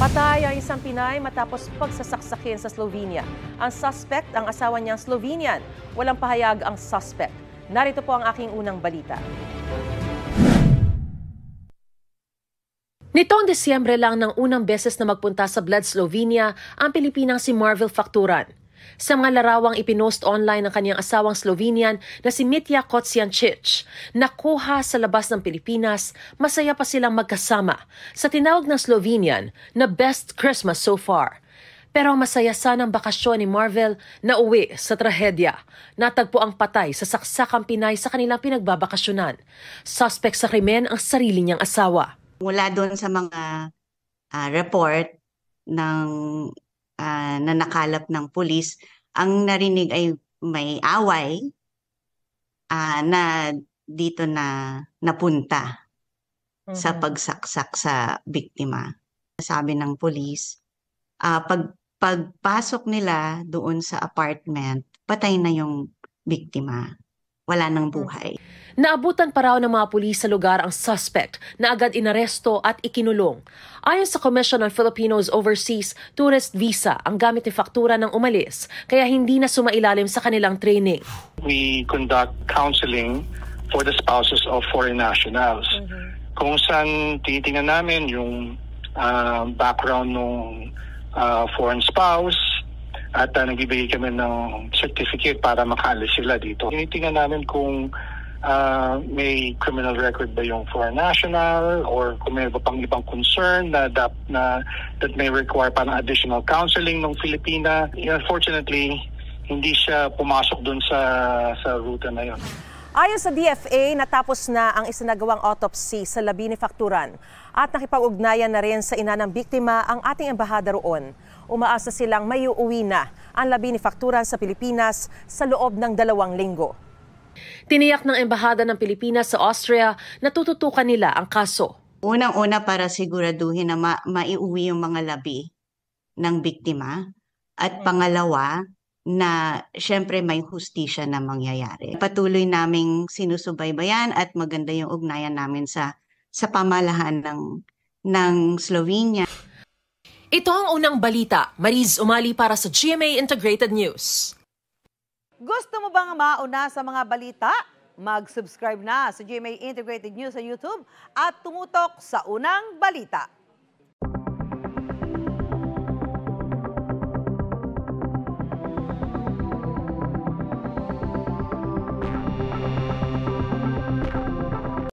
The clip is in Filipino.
Patay ang isang Pinay matapos pagsasaksakin sa Slovenia. Ang suspect, ang asawa niyang Slovenian. Walang pahayag ang suspect. Narito po ang aking unang balita. Nitong Desyembre lang nang unang beses na magpunta sa Bled, Slovenia ang Pilipinang si Marvel Facturan. Sa mga larawang ipinost online ng kanyang asawang Slovenian na si Mitya Kociancic, nakuha sa labas ng Pilipinas, masaya pa silang magkasama sa tinawag ng Slovenian na best Christmas so far. Pero masaya sanang bakasyon ni Marvel na uwi sa trahedya. Natagpo ang patay sa saksakang Pinay sa kanilang pinagbabakasyonan. Suspect sa krimen ang sarili niyang asawa. Mula doon sa mga report ng na nakalap ng pulis, ang narinig ay may away na dito na napunta sa pagsaksak sa biktima. Sabi ng pulis, pagpasok nila doon sa apartment, patay na yung biktima. Wala nang buhay. Naabutan pa raw ng mga pulis sa lugar ang suspect na agad inaresto at ikinulong. Ayon sa Commission on Filipinos Overseas, tourist visa ang gamit ni Factura nang umalis, kaya hindi na sumailalim sa kanilang training. We conduct counseling for the spouses of foreign nationals. Kung saan titingnan namin yung background ng foreign spouse, at nagbibigay kami ng certificate para makaalis sila dito. Tinitingnan namin kung may criminal record ba yung foreign national or kung may pang ibang concern that may require parang additional counseling ng Filipina. Unfortunately, hindi siya pumasok dun sa ruta na yun. Ayon sa DFA, natapos na ang isinagawang autopsy sa labi ni Facturan at nakipag-ugnayan na rin sa ina ng biktima ang ating embahada roon. Umaasa silang may uuwi na ang labi ni Facturan sa Pilipinas sa loob ng 2 linggo. Tiniyak ng embahada ng Pilipinas sa Austria na tututukan nila ang kaso. Unang-una para siguraduhin na maiuwi yung mga labi ng biktima at pangalawa na syempre may hustisya na mangyayari. Patuloy naming sinusubaybayan at maganda yung ugnayan namin sa pamahalaan ng Slovenia. Ito ang unang balita. Mariz Umali para sa GMA Integrated News. Gusto mo bang mauna sa mga balita? Mag-subscribe na sa GMA Integrated News sa YouTube at tumutok sa unang balita.